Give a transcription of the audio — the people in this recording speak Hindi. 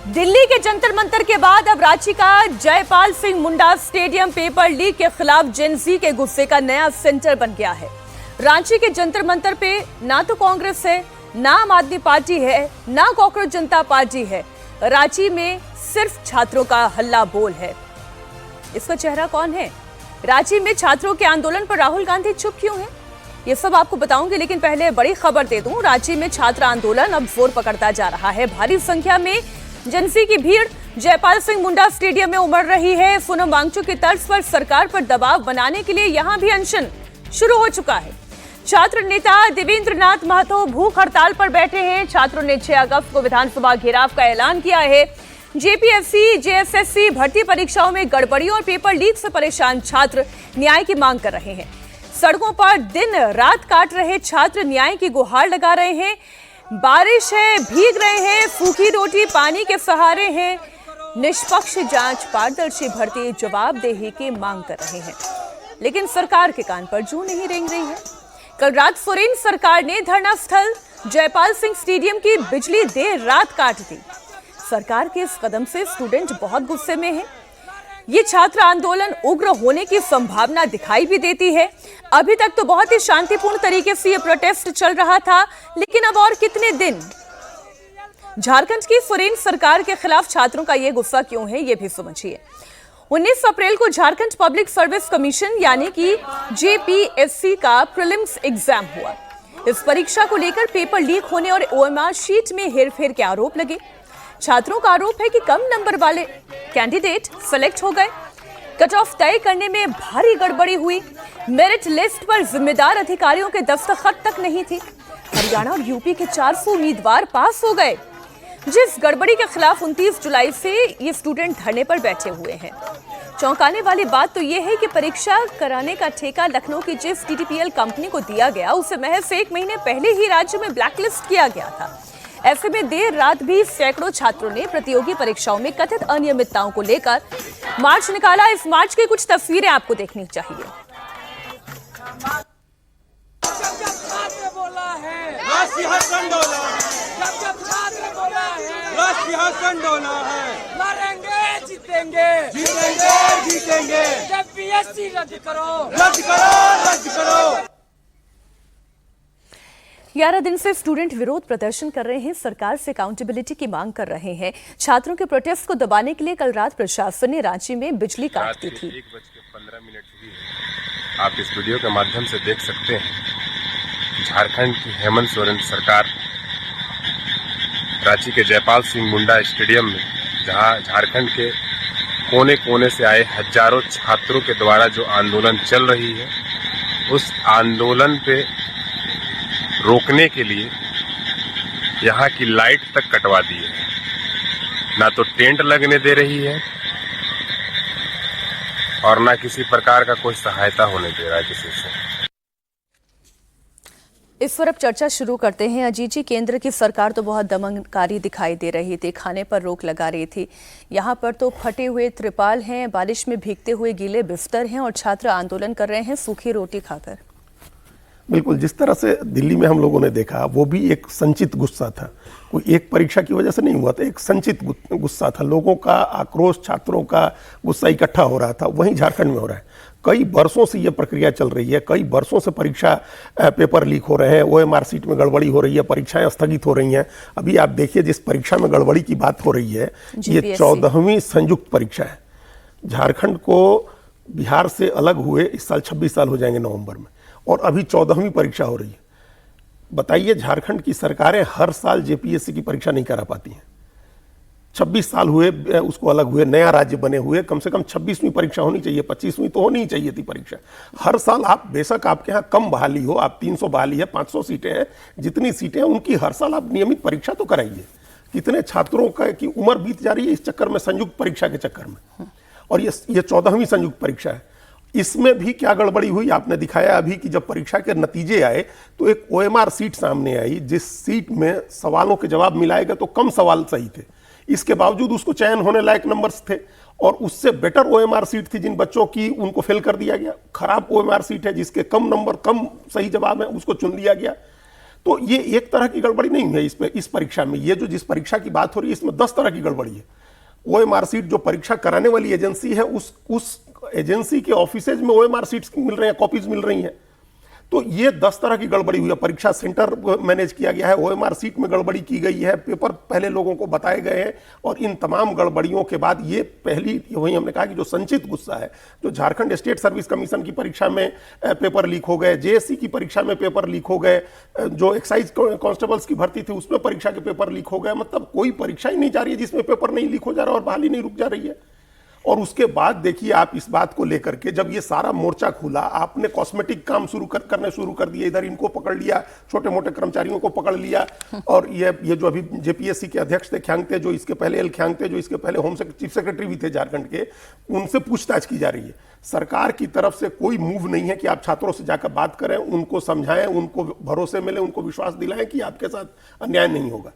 दिल्ली के जंतर मंतर के बाद अब रांची का Jaipal Singh Munda stadium paper leak के खिलाफ जेन-ज़ी के गुस्से का नया सेंटर बन गया है। रांची के जंतर मंतर पे ना तो कांग्रेस है, ना आम आदमी पार्टी है, ना कॉकरोच जनता पार्टी है। रांची में सिर्फ छात्रों का हल्ला बोल है। इसका चेहरा कौन है? रांची में छात्रों के आंदोलन पर राहुल गांधी चुप क्यों है? ये सब आपको बताऊंगी, लेकिन पहले बड़ी खबर दे दूं। रांची में छात्र आंदोलन अब जोर पकड़ता जा रहा है। भारी संख्या में जेन-ज़ी की भीड़ जयपाल सिंह मुंडा स्टेडियम में उमड़ रही है। सोनम वांगचुक की तर्ज पर सरकार पर दबाव बनाने के लिए यहां भी अनशन शुरू हो चुका है। छात्र नेता देवेंद्र नाथ महतो भूख हड़ताल पर बैठे हैं। छात्रों ने 6 अगस्त को विधानसभा घेराव का ऐलान किया है। जेपीएससी, जेएसएससी भर्ती परीक्षाओं में गड़बड़ी और पेपर लीक से परेशान छात्र न्याय की मांग कर रहे हैं। सड़कों पर दिन रात काट रहे छात्र न्याय की गुहार लगा रहे हैं। बारिश है, भीग रहे हैं, सूखी रोटी पानी के सहारे हैं। निष्पक्ष जांच, पारदर्शी भर्ती, जवाबदेही की मांग कर रहे हैं, लेकिन सरकार के कान पर जूं नहीं रेंग रही है। कल रात फुरेन सरकार ने धरना स्थल जयपाल सिंह स्टेडियम की बिजली देर रात काट दी। सरकार के इस कदम से स्टूडेंट बहुत गुस्से में हैं। ये छात्र आंदोलन उग्र होने की संभावना दिखाई भी देती है। अभी तक तो बहुत ही शांतिपूर्ण तरीके से ये प्रोटेस्ट चल रहा था, लेकिन अब और कितने दिन? झारखंड की फुरेन सरकार के खिलाफ छात्रों का ये गुस्सा क्यों है, ये भी समझिए। 19 अप्रैल को झारखंड पब्लिक सर्विस कमीशन यानी कि जेपीएससी का प्रीलिम्स एग्जाम हुआ। इस परीक्षा को लेकर पेपर लीक होने और ओएमआर शीट में हेरफेर के आरोप लगे। छात्रों का आरोप है कि कम नंबर वाले कैंडिडेट सेलेक्ट हो गए। कट ऑफ तय करने में भारी गड़बड़ी हुई। मेरिट लिस्ट पर जिम्मेदार अधिकारियों के दस्तखत तक नहीं थे। हरियाणा और यूपी के 400 उम्मीदवार पास हो गए। जिस गड़बड़ी के खिलाफ 29 जुलाई से ये स्टूडेंट धरने पर बैठे हुए हैं। चौंकाने वाली बात तो ये है कि परीक्षा कराने का ठेका लखनऊ की जिस टीटीपीएल कंपनी को दिया गया, उसे महज 1 महीने पहले ही राज्य में ब्लैकलिस्ट किया गया था। ऐसे में देर रात भी सैकड़ों छात्रों ने प्रतियोगी परीक्षाओं में कथित अनियमितताओं को लेकर मार्च निकाला। इस मार्च की कुछ तस्वीरें आपको देखनी चाहिए। लड़ेंगे, जीतेंगे, जीतेंगे, जीतेंगे। जेपीएससी रद्द करो, रद्द करो, रद्द करो। 11 दिन से स्टूडेंट विरोध प्रदर्शन कर रहे हैं, सरकार से अकाउंटेबिलिटी की मांग कर रहे हैं। छात्रों के प्रोटेस्ट को दबाने के लिए कल रात प्रशासन ने रांची में बिजली काट दी थी। 1:15 हुई है। आप इस वीडियो के माध्यम से देख सकते हैं झारखंड की हेमंत सोरेन सरकार रांची के जयपाल सिंह मुंडा स्टेडियम में, जहां झारखंड के कोने कोने से आए हजारों छात्रों के द्वारा जो आंदोलन चल रही है, उस आंदोलन पे रोकने के लिए यहाँ की लाइट तक कटवा दी है। ना तो टेंट लगने दे रही है और ना किसी प्रकार का कोई सहायता होने दे रहा है किसी से। इस पर अब चर्चा शुरू करते हैं। अजीत जी, केंद्र की सरकार तो बहुत दमनकारी दिखाई दे रही थी, खाने पर रोक लगा रही थी। यहाँ पर तो फटे हुए त्रिपाल हैं, बारिश में भीगते हुए गीले बिस्तर हैं और छात्र आंदोलन कर रहे हैं सूखी रोटी खाकर। बिल्कुल, जिस तरह से दिल्ली में हम लोगों ने देखा, वो भी एक संचित गुस्सा था। कोई एक परीक्षा की वजह से नहीं हुआ था, एक संचित गुस्सा था। लोगों का आक्रोश, छात्रों का गुस्सा इकट्ठा हो रहा था। वहीं झारखंड में हो रहा है। कई वर्षों से ये प्रक्रिया चल रही है। कई वर्षों से परीक्षा पेपर लीक हो रहे हैं, ओएमआर शीट में गड़बड़ी हो रही है, परीक्षाएं स्थगित हो रही हैं। अभी आप देखिए, जिस परीक्षा में गड़बड़ी की बात हो रही है, ये 14वीं संयुक्त परीक्षा है। झारखंड को बिहार से अलग हुए इस साल 26 साल हो जाएंगे नवंबर में, और अभी 14वीं परीक्षा हो रही है। बताइए, झारखंड की सरकारें हर साल जेपीएससी की परीक्षा नहीं करा पाती हैं। 26 साल हुए उसको अलग हुए, नया राज्य बने हुए, कम से कम 26वीं परीक्षा होनी चाहिए, 25वीं तो होनी ही चाहिए थी परीक्षा। हर साल आप, बेशक आपके यहाँ कम बहाली हो, आप 300 बहाली है, 500 सीटें हैं, जितनी सीटें हैं उनकी हर साल आप नियमित परीक्षा तो कराइए। कितने छात्रों का की उम्र बीत जा रही है इस चक्कर में, संयुक्त परीक्षा के चक्कर में। और ये 14वीं संयुक्त परीक्षा है। इसमें भी क्या गड़बड़ी हुई आपने दिखाया अभी कि जब परीक्षा के नतीजे आए तो एक ओएमआर सीट सामने आई, जिस सीट में सवालों के जवाब मिलाएगा तो कम सवाल सही थे। इसके बावजूद उसको चयन होने लायक नंबर्स थे, और उससे बेटर ओएमआर सीट थी जिन बच्चों की, उनको फेल कर दिया गया। खराब ओएमआर सीट है जिसके कम नंबर, कम सही जवाब है, उसको चुन लिया गया। तो ये एक तरह की गड़बड़ी नहीं है इस परीक्षा में। ये जो जिस परीक्षा की बात हो रही है इसमें 10 तरह की गड़बड़ी है। OMR सीट जो परीक्षा कराने वाली एजेंसी है उस एजेंसी के ऑफिसेज में OMR सीट्स मिल रहे हैं, कॉपीज मिल रही हैं। तो ये 10 तरह की गड़बड़ी हुई है। परीक्षा सेंटर मैनेज किया गया है, OMR सीट में गड़बड़ी की गई है, पेपर पहले लोगों को बताए गए हैं, और इन तमाम गड़बड़ियों के बाद ये पहली, वही हमने कहा कि जो संचित गुस्सा है, जो झारखंड स्टेट सर्विस कमीशन की परीक्षा में पेपर लीक हो गए, JSC की परीक्षा में पेपर लीक हो गए, जो एक्साइज कांस्टेबल्स की भर्ती थी उसमें परीक्षा के पेपर लीक हो गए। मतलब कोई परीक्षा ही नहीं जा रही है जिसमें पेपर नहीं लीक हो जा रहा और बहाली नहीं रुक जा रही है। और उसके बाद देखिए आप इस बात को लेकर के जब ये सारा मोर्चा खुला, आपने कॉस्मेटिक काम करने शुरू कर दिए। इधर इनको पकड़ लिया, छोटे मोटे कर्मचारियों को पकड़ लिया, और ये जो अभी JPSC के अध्यक्ष थे ख्यांगते, जो इसके पहले एल ख्यांगते, जो इसके पहले चीफ सेक्रेटरी भी थे झारखंड के, उनसे पूछताछ की जा रही है। सरकार की तरफ से कोई मूव नहीं है कि आप छात्रों से जाकर बात करें, उनको समझाएं, उनको भरोसे मिले, उनको विश्वास दिलाएं कि आपके साथ अन्याय नहीं होगा।